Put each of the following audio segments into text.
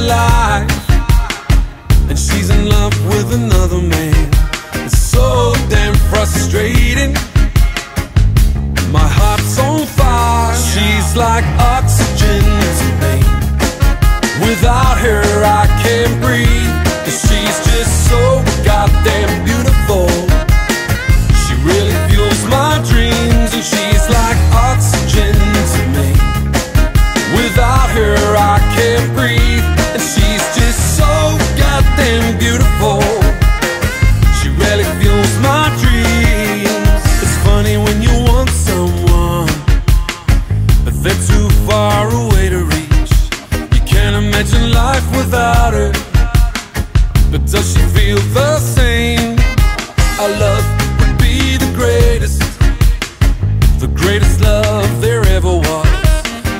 life, and she's in love with another man. It's so damn frustrating. My heart's on fire. She's like oxygen to me. Without her I can't breathe. She's just so goddamn beautiful. She really fuels my dreams, and she's like oxygen to me. Without her I can't breathe, and she's just so goddamn beautiful. She really fuels my dreams. It's funny when you want someone, but they're too far away to reach. You can't imagine life without her, but does she feel the same? Our love would be the greatest love there ever was,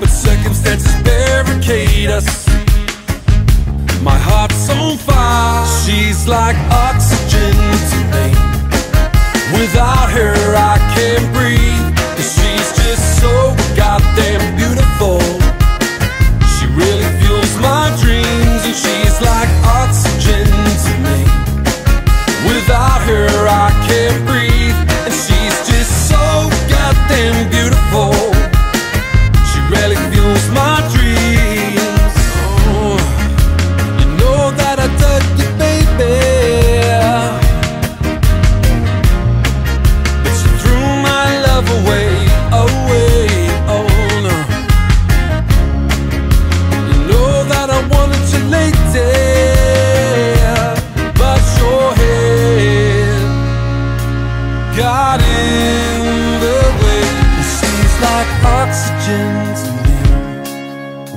but circumstances barricade us. My heart's on fire. She's like oxygen to me. Without her I can't breathe. She's just so goddamn beautiful. She really fuels my dreams, and she's like oxygen to me. Without her I can't breathe, and she's just so goddamn beautiful. She really fuels my dreams. Oh, you know that I dug you, baby, but you threw my love away, away. Oh no. You know that I wanted you lady, but your head got in the way. She's like oxygen to me.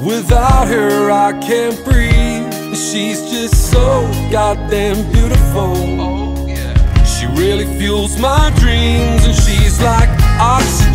Without her I can't breathe. She's just so goddamn beautiful. Oh yeah. She really fuels my dreams, and she's like oxygen